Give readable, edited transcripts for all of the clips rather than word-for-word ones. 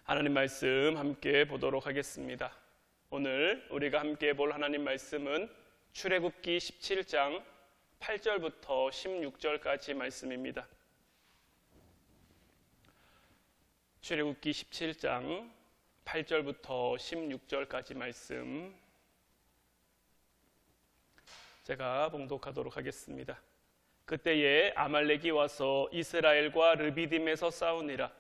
하나님 말씀 함께 보도록 하겠습니다. 오늘 우리가 함께 볼 하나님 말씀은 출애굽기 17장 8절부터 16절까지 말씀입니다. 출애굽기 17장 8절부터 16절까지 말씀 제가 봉독하도록 하겠습니다. 그때에 아말렉이 와서 이스라엘과 르비딤에서 싸우니라.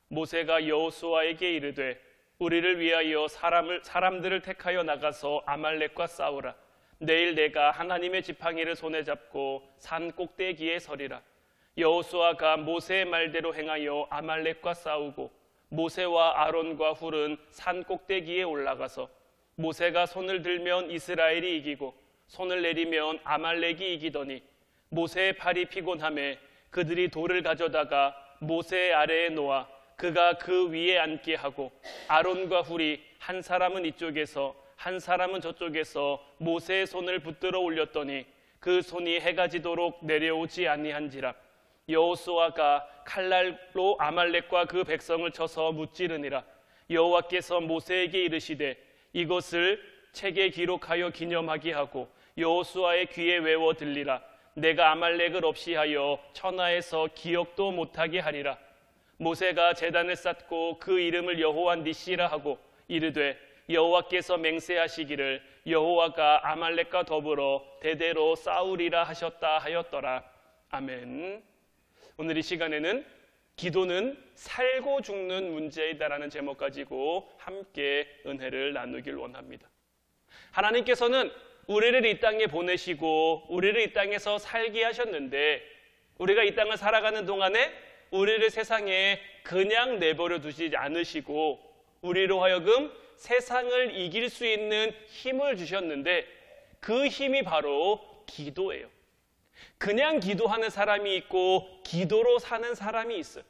모세가 여호수아에게 이르되 우리를 위하여 사람들을 택하여 나가서 아말렉과 싸우라. 내일 내가 하나님의 지팡이를 손에 잡고 산 꼭대기에 서리라. 여호수아가 모세의 말대로 행하여 아말렉과 싸우고 모세와 아론과 훌은 산 꼭대기에 올라가서 모세가 손을 들면 이스라엘이 이기고 손을 내리면 아말렉이 이기더니 모세의 팔이 피곤하매 그들이 돌을 가져다가 모세의 아래에 놓아 그가 그 위에 앉게 하고 아론과 훌이 한 사람은 이쪽에서 한 사람은 저쪽에서 모세의 손을 붙들어 올렸더니 그 손이 해가 지도록 내려오지 아니한지라. 여호수아가 칼날로 아말렉과 그 백성을 쳐서 무찌르니라. 여호와께서 모세에게 이르시되 이것을 책에 기록하여 기념하게 하고 여호수아의 귀에 외워 들리라. 내가 아말렉을 없이하여 천하에서 기억도 못하게 하리라. 모세가 제단을 쌓고 그 이름을 여호와 니시라 하고 이르되 여호와께서 맹세하시기를 여호와가 아말렉과 더불어 대대로 싸우리라 하셨다 하였더라. 아멘. 오늘 이 시간에는 기도는 살고 죽는 문제이다라는 제목 가지고 함께 은혜를 나누길 원합니다. 하나님께서는 우리를 이 땅에 보내시고 우리를 이 땅에서 살게 하셨는데 우리가 이 땅을 살아가는 동안에 우리를 세상에 그냥 내버려 두시지 않으시고 우리로 하여금 세상을 이길 수 있는 힘을 주셨는데 그 힘이 바로 기도예요. 그냥 기도하는 사람이 있고 기도로 사는 사람이 있어요.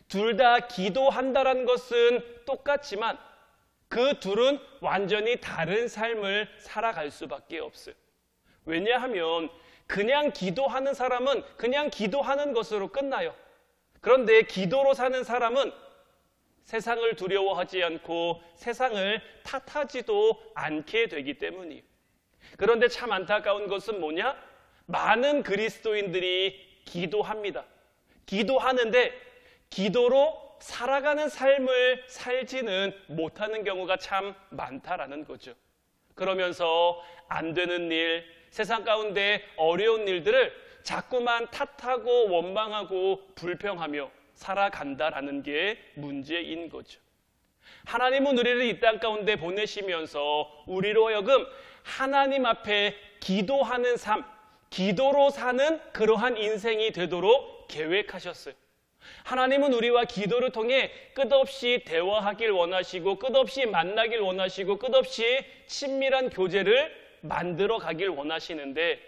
둘 다 기도한다는 것은 똑같지만 그 둘은 완전히 다른 삶을 살아갈 수밖에 없어요. 왜냐하면 그냥 기도하는 사람은 그냥 기도하는 것으로 끝나요. 그런데 기도로 사는 사람은 세상을 두려워하지 않고 세상을 탓하지도 않게 되기 때문이에요. 그런데 참 안타까운 것은 뭐냐? 많은 그리스도인들이 기도합니다. 기도하는데 기도로 살아가는 삶을 살지는 못하는 경우가 참 많다라는 거죠. 그러면서 안 되는 일, 세상 가운데 어려운 일들을 자꾸만 탓하고 원망하고 불평하며 살아간다라는 게 문제인 거죠. 하나님은 우리를 이 땅 가운데 보내시면서 우리로 하여금 하나님 앞에 기도하는 삶, 기도로 사는 그러한 인생이 되도록 계획하셨어요. 하나님은 우리와 기도를 통해 끝없이 대화하길 원하시고 끝없이 만나길 원하시고 끝없이 친밀한 교제를 만들어 가길 원하시는데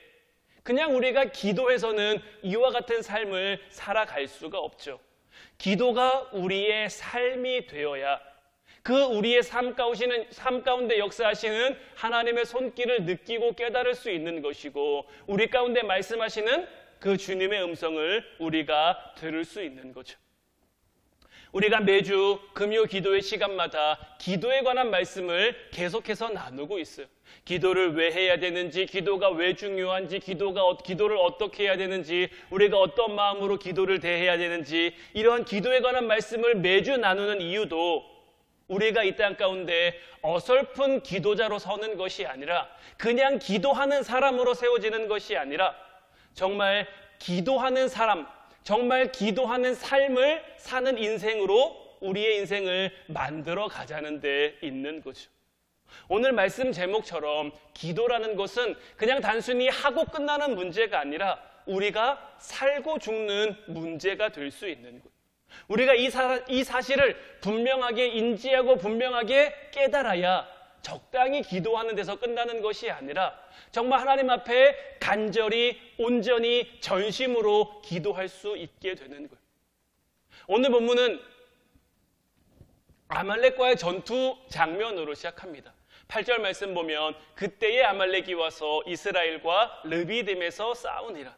그냥 우리가 기도해서는 이와 같은 삶을 살아갈 수가 없죠. 기도가 우리의 삶이 되어야 그 우리의 삶 가운데 역사하시는 하나님의 손길을 느끼고 깨달을 수 있는 것이고 우리 가운데 말씀하시는 그 주님의 음성을 우리가 들을 수 있는 거죠. 우리가 매주 금요 기도의 시간마다 기도에 관한 말씀을 계속해서 나누고 있어요. 기도를 왜 해야 되는지, 기도가 왜 중요한지, 기도를 어떻게 해야 되는지, 우리가 어떤 마음으로 기도를 대해야 되는지 이러한 기도에 관한 말씀을 매주 나누는 이유도 우리가 이 땅 가운데 어설픈 기도자로 서는 것이 아니라 그냥 기도하는 사람으로 세워지는 것이 아니라 정말 기도하는 사람, 정말 기도하는 삶을 사는 인생으로 우리의 인생을 만들어 가자는 데 있는 거죠. 오늘 말씀 제목처럼 기도라는 것은 그냥 단순히 하고 끝나는 문제가 아니라 우리가 살고 죽는 문제가 될 수 있는 거예요. 우리가 이 사실을 분명하게 인지하고 분명하게 깨달아야 적당히 기도하는 데서 끝나는 것이 아니라 정말 하나님 앞에 간절히 온전히 전심으로 기도할 수 있게 되는 거예요. 오늘 본문은 아말렉과의 전투 장면으로 시작합니다. 8절 말씀 보면 그때에 아말렉이 와서 이스라엘과 르비딤에서 싸우니라.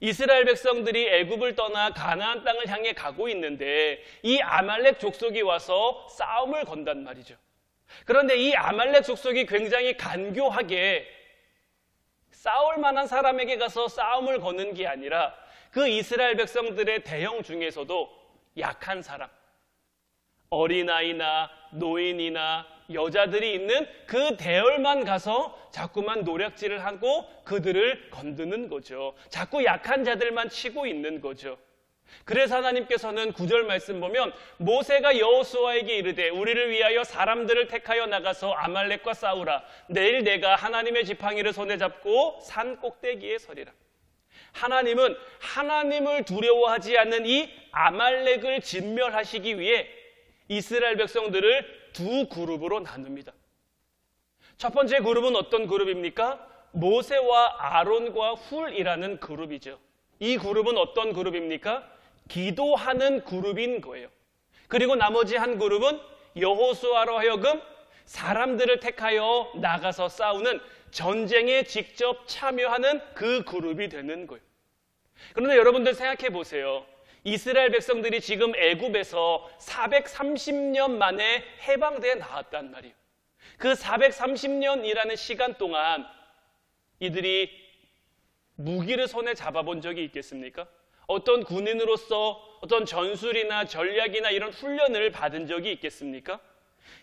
이스라엘 백성들이 애굽을 떠나 가나안 땅을 향해 가고 있는데 이 아말렉 족속이 와서 싸움을 건단 말이죠. 그런데 이 아말렉 족속이 굉장히 간교하게 싸울 만한 사람에게 가서 싸움을 거는 게 아니라 그 이스라엘 백성들의 대형 중에서도 약한 사람, 어린아이나 노인이나 여자들이 있는 그 대열만 가서 자꾸만 노략질을 하고 그들을 건드는 거죠. 자꾸 약한 자들만 치고 있는 거죠. 그래서 하나님께서는 9절 말씀 보면 모세가 여호수아에게 이르되 우리를 위하여 사람들을 택하여 나가서 아말렉과 싸우라. 내일 내가 하나님의 지팡이를 손에 잡고 산 꼭대기에 서리라. 하나님은 하나님을 두려워하지 않는 이 아말렉을 진멸하시기 위해 이스라엘 백성들을 두 그룹으로 나눕니다. 첫 번째 그룹은 어떤 그룹입니까? 모세와 아론과 훌이라는 그룹이죠. 이 그룹은 어떤 그룹입니까? 기도하는 그룹인 거예요. 그리고 나머지 한 그룹은 여호수아로 하여금 사람들을 택하여 나가서 싸우는 전쟁에 직접 참여하는 그 그룹이 되는 거예요. 그런데 여러분들 생각해 보세요. 이스라엘 백성들이 지금 애굽에서 430년 만에 해방되어 나왔단 말이에요. 그 430년이라는 시간 동안 이들이 무기를 손에 잡아본 적이 있겠습니까? 어떤 군인으로서 어떤 전술이나 전략이나 이런 훈련을 받은 적이 있겠습니까?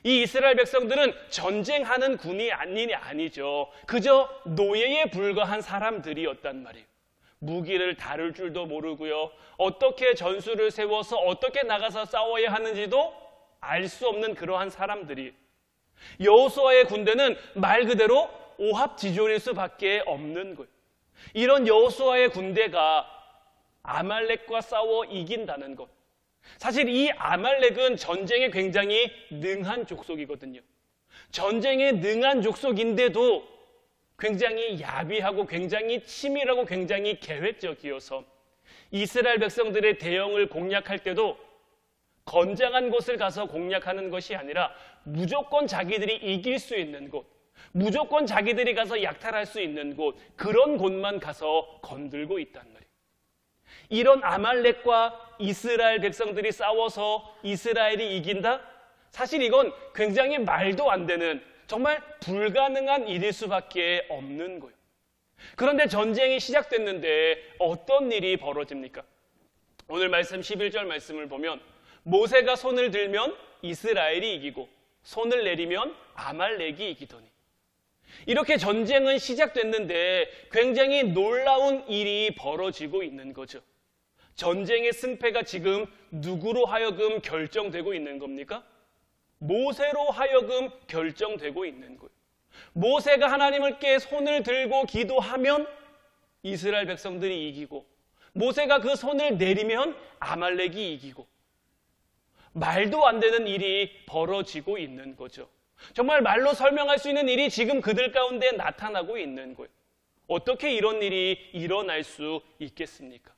이 이스라엘 백성들은 전쟁하는 군이 아니죠. 그저 노예에 불과한 사람들이었단 말이에요. 무기를 다룰 줄도 모르고요. 어떻게 전술을 세워서 어떻게 나가서 싸워야 하는지도 알 수 없는 그러한 사람들이. 여호수아의 군대는 말 그대로 오합지졸일 수밖에 없는 거예요. 이런 여호수아의 군대가 아말렉과 싸워 이긴다는 것. 사실 이 아말렉은 전쟁에 굉장히 능한 족속이거든요. 전쟁에 능한 족속인데도 굉장히 야비하고 굉장히 치밀하고 굉장히 계획적이어서 이스라엘 백성들의 대영을 공략할 때도 건장한 곳을 가서 공략하는 것이 아니라 무조건 자기들이 이길 수 있는 곳, 무조건 자기들이 가서 약탈할 수 있는 곳, 그런 곳만 가서 건들고 있단 말이에요. 이런 아말렉과 이스라엘 백성들이 싸워서 이스라엘이 이긴다? 사실 이건 굉장히 말도 안 되는 정말 불가능한 일일 수밖에 없는 거예요. 그런데 전쟁이 시작됐는데 어떤 일이 벌어집니까? 오늘 말씀 11절 말씀을 보면 모세가 손을 들면 이스라엘이 이기고 손을 내리면 아말렉이 이기더니, 이렇게 전쟁은 시작됐는데 굉장히 놀라운 일이 벌어지고 있는 거죠. 전쟁의 승패가 지금 누구로 하여금 결정되고 있는 겁니까? 모세로 하여금 결정되고 있는 거예요. 모세가 하나님께 손을 들고 기도하면 이스라엘 백성들이 이기고, 모세가 그 손을 내리면 아말렉이 이기고, 말도 안 되는 일이 벌어지고 있는 거죠. 정말 말로 설명할 수 있는 일이 지금 그들 가운데 나타나고 있는 거예요. 어떻게 이런 일이 일어날 수 있겠습니까?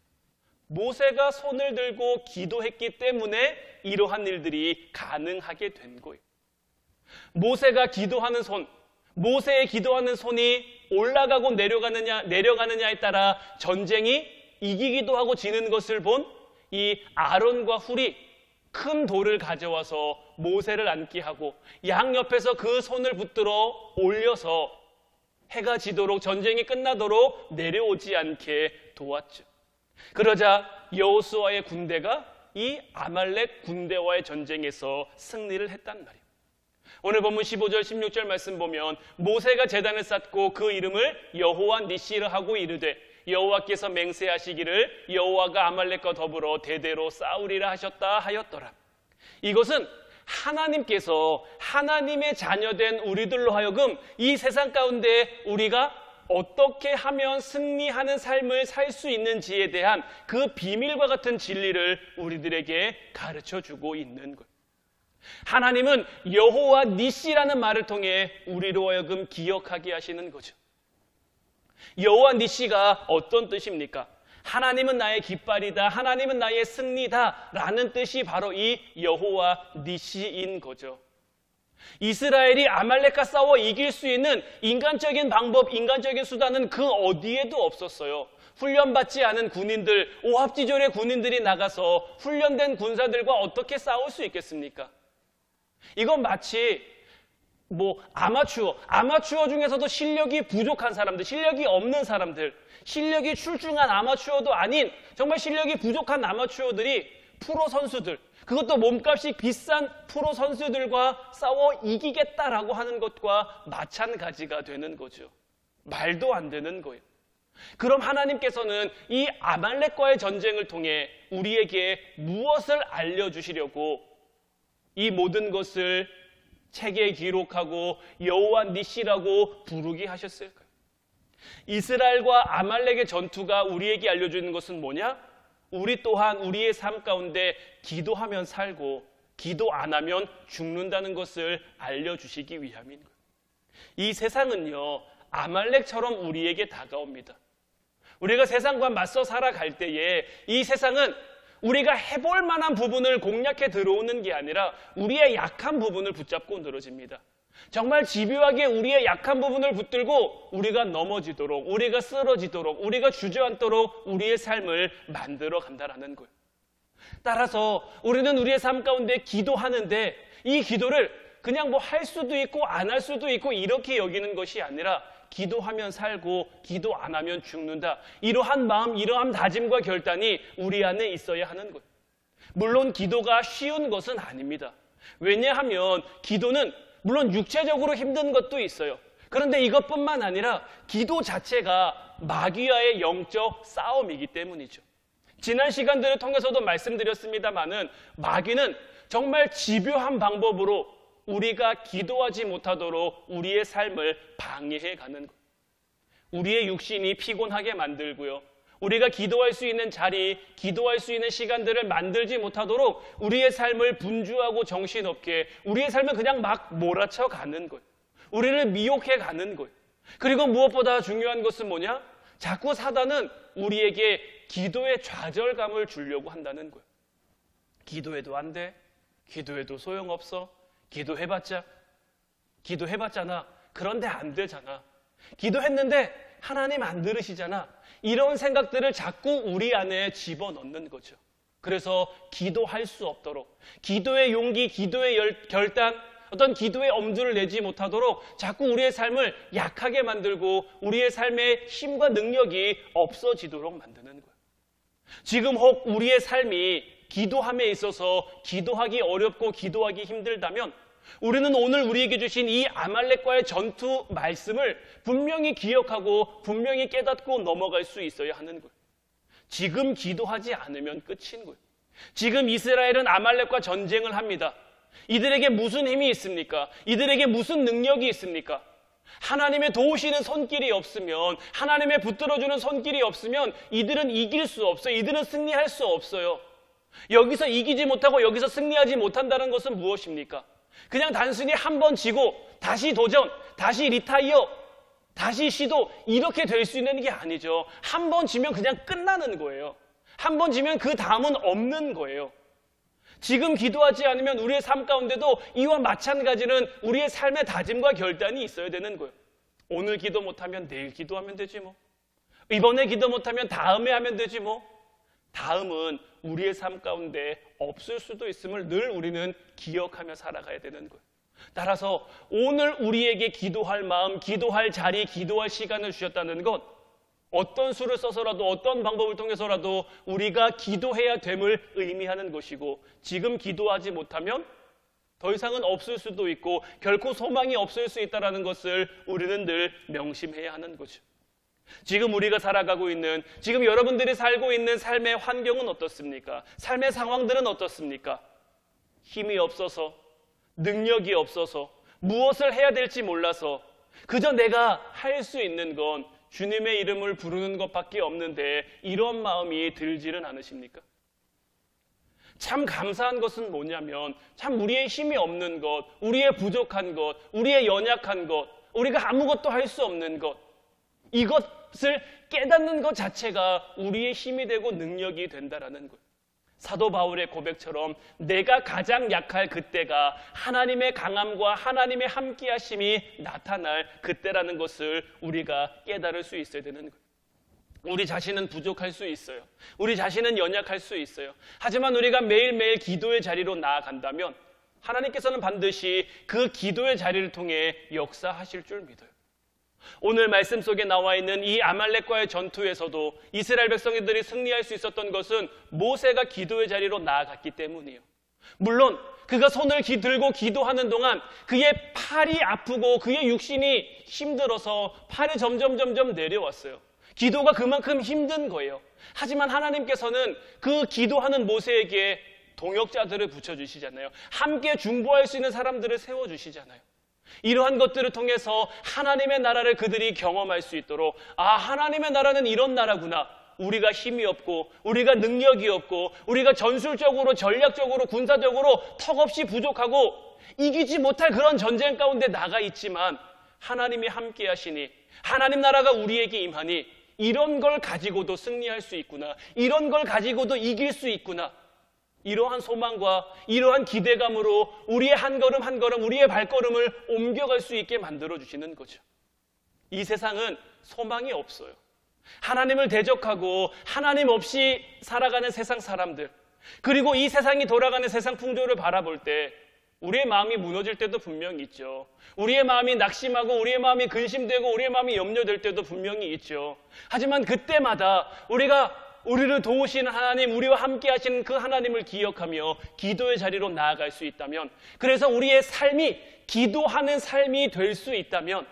모세가 손을 들고 기도했기 때문에 이러한 일들이 가능하게 된 거예요. 모세가 기도하는 손, 모세의 기도하는 손이 올라가고 내려가느냐에 따라 전쟁이 이기기도 하고 지는 것을 본 이 아론과 훌이 큰 돌을 가져와서 모세를 앉게 하고 양옆에서 그 손을 붙들어 올려서 해가 지도록, 전쟁이 끝나도록 내려오지 않게 도왔죠. 그러자 여호수아의 군대가 이 아말렉 군대와의 전쟁에서 승리를 했단 말이에요. 오늘 본문 15절 16절 말씀 보면 모세가 제단을 쌓고 그 이름을 여호와 니시라 하고 이르되 여호와께서 맹세하시기를 여호와가 아말렉과 더불어 대대로 싸우리라 하셨다 하였더라. 이것은 하나님께서 하나님의 자녀된 우리들로 하여금 이 세상 가운데 우리가 어떻게 하면 승리하는 삶을 살 수 있는지에 대한 그 비밀과 같은 진리를 우리들에게 가르쳐주고 있는 거예요. 하나님은 여호와 니시라는 말을 통해 우리로 하여금 기억하게 하시는 거죠. 여호와 니시가 어떤 뜻입니까? 하나님은 나의 깃발이다, 하나님은 나의 승리다 라는 뜻이 바로 이 여호와 니시인 거죠. 이스라엘이 아말렉과 싸워 이길 수 있는 인간적인 방법, 인간적인 수단은 그 어디에도 없었어요. 훈련받지 않은 군인들, 오합지졸의 군인들이 나가서 훈련된 군사들과 어떻게 싸울 수 있겠습니까? 이건 마치 아마추어 중에서도 실력이 부족한 사람들, 실력이 없는 사람들, 실력이 출중한 아마추어도 아닌 정말 실력이 부족한 아마추어들이 프로 선수들, 그것도 몸값이 비싼 프로 선수들과 싸워 이기겠다라고 하는 것과 마찬가지가 되는 거죠. 말도 안 되는 거예요. 그럼 하나님께서는 이 아말렉과의 전쟁을 통해 우리에게 무엇을 알려주시려고 이 모든 것을 책에 기록하고 여호와 니시라고 부르게 하셨을까요? 이스라엘과 아말렉의 전투가 우리에게 알려주는 것은 뭐냐? 우리 또한 우리의 삶 가운데 기도하면 살고 기도 안 하면 죽는다는 것을 알려주시기 위함인 거예요. 이 세상은요, 아말렉처럼 우리에게 다가옵니다. 우리가 세상과 맞서 살아갈 때에 이 세상은 우리가 해볼 만한 부분을 공략해 들어오는 게 아니라 우리의 약한 부분을 붙잡고 늘어집니다. 정말 집요하게 우리의 약한 부분을 붙들고 우리가 넘어지도록, 우리가 쓰러지도록, 우리가 주저앉도록 우리의 삶을 만들어 간다라는 거예요. 따라서 우리는 우리의 삶 가운데 기도하는데 이 기도를 그냥 할 수도 있고 안 할 수도 있고 이렇게 여기는 것이 아니라 기도하면 살고 기도 안 하면 죽는다. 이러한 마음, 이러한 다짐과 결단이 우리 안에 있어야 하는 거예요. 물론 기도가 쉬운 것은 아닙니다. 왜냐하면 기도는 물론 육체적으로 힘든 것도 있어요. 그런데 이것뿐만 아니라 기도 자체가 마귀와의 영적 싸움이기 때문이죠. 지난 시간들을 통해서도 말씀드렸습니다마는 마귀는 정말 집요한 방법으로 우리가 기도하지 못하도록 우리의 삶을 방해해 가는 것. 우리의 육신이 피곤하게 만들고요. 우리가 기도할 수 있는 자리, 기도할 수 있는 시간들을 만들지 못하도록 우리의 삶을 분주하고 정신없게 우리의 삶을 그냥 막 몰아쳐 가는 거예요. 우리를 미혹해 가는 거예요. 그리고 무엇보다 중요한 것은 뭐냐? 자꾸 사단은 우리에게 기도의 좌절감을 주려고 한다는 거예요. 기도해도 안 돼. 기도해도 소용없어. 기도해봤잖아. 그런데 안 되잖아. 기도했는데 하나님 안 들으시잖아. 이런 생각들을 자꾸 우리 안에 집어넣는 거죠. 그래서 기도할 수 없도록, 기도의 용기, 기도의 결단, 어떤 기도의 엄두를 내지 못하도록 자꾸 우리의 삶을 약하게 만들고 우리의 삶의 힘과 능력이 없어지도록 만드는 거예요. 지금 혹 우리의 삶이 기도함에 있어서 기도하기 어렵고 기도하기 힘들다면 우리는 오늘 우리에게 주신 이 아말렉과의 전투 말씀을 분명히 기억하고 분명히 깨닫고 넘어갈 수 있어야 하는 거예요. 지금 기도하지 않으면 끝인 거예요. 지금 이스라엘은 아말렉과 전쟁을 합니다. 이들에게 무슨 힘이 있습니까? 이들에게 무슨 능력이 있습니까? 하나님의 도우시는 손길이 없으면, 하나님의 붙들어주는 손길이 없으면 이들은 이길 수 없어요. 이들은 승리할 수 없어요. 여기서 이기지 못하고 여기서 승리하지 못한다는 것은 무엇입니까? 그냥 단순히 한 번 지고 다시 도전, 다시 리타이어, 다시 시도 이렇게 될 수 있는 게 아니죠. 한 번 지면 그냥 끝나는 거예요. 한 번 지면 그 다음은 없는 거예요. 지금 기도하지 않으면 우리의 삶 가운데도 이와 마찬가지는 우리의 삶의 다짐과 결단이 있어야 되는 거예요. 오늘 기도 못하면 내일 기도하면 되지 뭐. 이번에 기도 못하면 다음에 하면 되지 뭐. 다음은 우리의 삶 가운데 없을 수도 있음을 늘 우리는 기억하며 살아가야 되는 거예요. 따라서 오늘 우리에게 기도할 마음, 기도할 자리, 기도할 시간을 주셨다는 것, 어떤 수를 써서라도 어떤 방법을 통해서라도 우리가 기도해야 됨을 의미하는 것이고, 지금 기도하지 못하면 더 이상은 없을 수도 있고 결코 소망이 없을 수 있다는 것을 우리는 늘 명심해야 하는 거죠. 지금 우리가 살아가고 있는, 지금 여러분들이 살고 있는 삶의 환경은 어떻습니까? 삶의 상황들은 어떻습니까? 힘이 없어서, 능력이 없어서, 무엇을 해야 될지 몰라서 그저 내가 할 수 있는 건 주님의 이름을 부르는 것밖에 없는데 이런 마음이 들지는 않으십니까? 참 감사한 것은 뭐냐면 참 우리의 힘이 없는 것, 우리의 부족한 것, 우리의 연약한 것, 우리가 아무것도 할 수 없는 것, 이것을 깨닫는 것 자체가 우리의 힘이 되고 능력이 된다라는 거예요. 사도 바울의 고백처럼 내가 가장 약할 그때가 하나님의 강함과 하나님의 함께하심이 나타날 그때라는 것을 우리가 깨달을 수 있어야 되는 거예요. 우리 자신은 부족할 수 있어요. 우리 자신은 연약할 수 있어요. 하지만 우리가 매일매일 기도의 자리로 나아간다면 하나님께서는 반드시 그 기도의 자리를 통해 역사하실 줄 믿어요. 오늘 말씀 속에 나와 있는 이 아말렉과의 전투에서도 이스라엘 백성들이 승리할 수 있었던 것은 모세가 기도의 자리로 나아갔기 때문이에요. 물론 그가 손을 들고 기도하는 동안 그의 팔이 아프고 그의 육신이 힘들어서 팔이 점점 내려왔어요. 기도가 그만큼 힘든 거예요. 하지만 하나님께서는 그 기도하는 모세에게 동역자들을 붙여주시잖아요. 함께 중보할 수 있는 사람들을 세워주시잖아요. 이러한 것들을 통해서 하나님의 나라를 그들이 경험할 수 있도록, 하나님의 나라는 이런 나라구나. 우리가 힘이 없고 우리가 능력이 없고 우리가 전술적으로 전략적으로 군사적으로 턱없이 부족하고 이기지 못할 그런 전쟁 가운데 나가 있지만 하나님이 함께 하시니 하나님 나라가 우리에게 임하니 이런 걸 가지고도 승리할 수 있구나. 이런 걸 가지고도 이길 수 있구나. 이러한 소망과 이러한 기대감으로 우리의 한 걸음 한 걸음 우리의 발걸음을 옮겨갈 수 있게 만들어주시는 거죠. 이 세상은 소망이 없어요. 하나님을 대적하고 하나님 없이 살아가는 세상 사람들, 그리고 이 세상이 돌아가는 세상 풍조를 바라볼 때 우리의 마음이 무너질 때도 분명히 있죠. 우리의 마음이 낙심하고 우리의 마음이 근심되고 우리의 마음이 염려될 때도 분명히 있죠. 하지만 그때마다 우리를 도우시는 하나님, 우리와 함께 하시는 그 하나님을 기억하며 기도의 자리로 나아갈 수 있다면, 그래서 우리의 삶이 기도하는 삶이 될 수 있다면,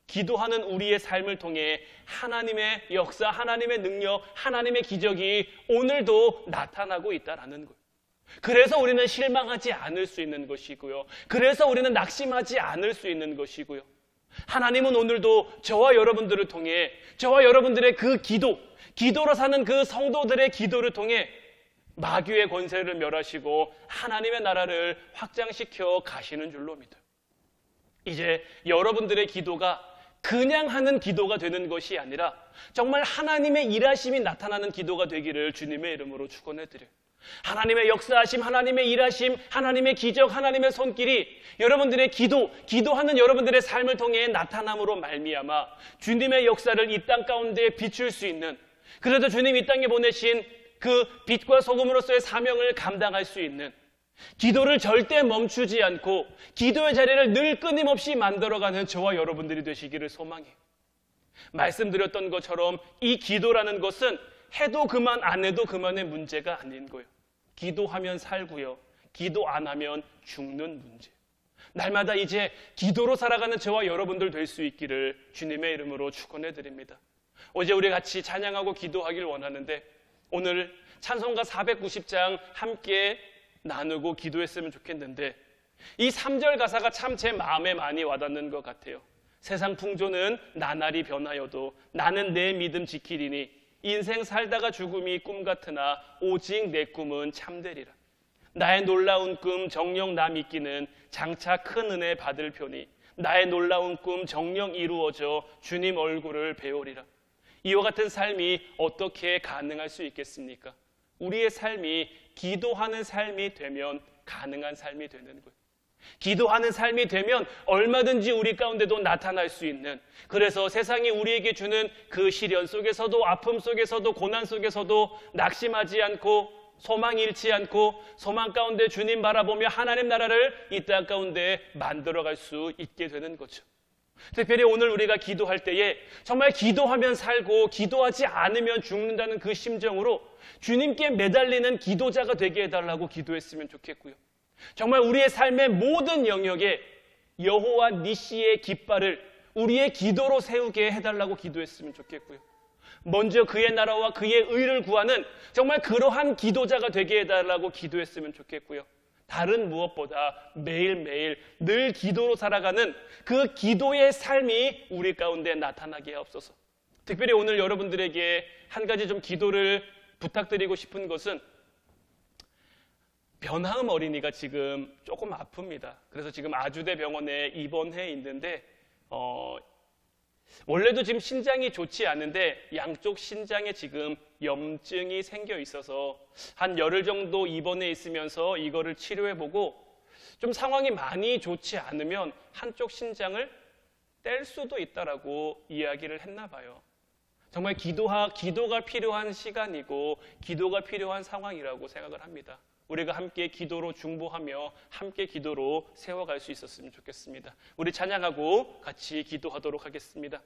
기도하는 우리의 삶을 통해 하나님의 역사, 하나님의 능력, 하나님의 기적이 오늘도 나타나고 있다라는 거예요. 그래서 우리는 실망하지 않을 수 있는 것이고요. 그래서 우리는 낙심하지 않을 수 있는 것이고요. 하나님은 오늘도 저와 여러분들을 통해, 저와 여러분들의 그 기도로 사는 그 성도들의 기도를 통해 마귀의 권세를 멸하시고 하나님의 나라를 확장시켜 가시는 줄로 믿어요. 이제 여러분들의 기도가 그냥 하는 기도가 되는 것이 아니라 정말 하나님의 일하심이 나타나는 기도가 되기를 주님의 이름으로 축원해드려요. 하나님의 역사하심, 하나님의 일하심, 하나님의 기적, 하나님의 손길이 여러분들의 기도하는 여러분들의 삶을 통해 나타남으로 말미암아 주님의 역사를 이 땅 가운데 비출 수 있는, 그래도 주님 이 땅에 보내신 그 빛과 소금으로서의 사명을 감당할 수 있는, 기도를 절대 멈추지 않고 기도의 자리를 늘 끊임없이 만들어가는 저와 여러분들이 되시기를 소망해요. 말씀드렸던 것처럼 이 기도라는 것은 해도 그만 안 해도 그만의 문제가 아닌 거예요. 기도하면 살고요, 기도 안 하면 죽는 문제. 날마다 이제 기도로 살아가는 저와 여러분들 될 수 있기를 주님의 이름으로 축원해 드립니다. 어제 우리 같이 찬양하고 기도하길 원하는데 오늘 찬송가 490장 함께 나누고 기도했으면 좋겠는데, 이 3절 가사가 참 제 마음에 많이 와닿는 것 같아요. 세상 풍조는 나날이 변하여도 나는 내 믿음 지키리니 인생 살다가 죽음이 꿈 같으나 오직 내 꿈은 참되리라. 나의 놀라운 꿈 정녕 나 믿기는 장차 큰 은혜 받을 편이 나의 놀라운 꿈 정녕 이루어져 주님 얼굴을 배우리라. 이와 같은 삶이 어떻게 가능할 수 있겠습니까? 우리의 삶이 기도하는 삶이 되면 가능한 삶이 되는 거예요. 기도하는 삶이 되면 얼마든지 우리 가운데도 나타날 수 있는, 그래서 세상이 우리에게 주는 그 시련 속에서도, 아픔 속에서도, 고난 속에서도 낙심하지 않고 소망 잃지 않고 소망 가운데 주님 바라보며 하나님 나라를 이 땅 가운데 만들어갈 수 있게 되는 거죠. 특별히 오늘 우리가 기도할 때에 정말 기도하면 살고 기도하지 않으면 죽는다는 그 심정으로 주님께 매달리는 기도자가 되게 해달라고 기도했으면 좋겠고요. 정말 우리의 삶의 모든 영역에 여호와 니시의 깃발을 우리의 기도로 세우게 해달라고 기도했으면 좋겠고요. 먼저 그의 나라와 그의 의를 구하는 정말 그러한 기도자가 되게 해달라고 기도했으면 좋겠고요. 다른 무엇보다 매일매일 늘 기도로 살아가는 그 기도의 삶이 우리 가운데 나타나게 하옵소서. 특별히 오늘 여러분들에게 한 가지 좀 기도를 부탁드리고 싶은 것은, 변하음 어린이가 지금 조금 아픕니다. 그래서 지금 아주대 병원에 입원해 있는데 원래도 지금 신장이 좋지 않은데 양쪽 신장에 지금 염증이 생겨 있어서 한 열흘 정도 입원해 있으면서 이거를 치료해보고 좀 상황이 많이 좋지 않으면 한쪽 신장을 뗄 수도 있다라고 이야기를 했나 봐요. 정말 기도가 필요한 시간이고 기도가 필요한 상황이라고 생각을 합니다. 우리가 함께 기도로 중보하며 함께 기도로 세워갈 수 있었으면 좋겠습니다. 우리 찬양하고 같이 기도하도록 하겠습니다.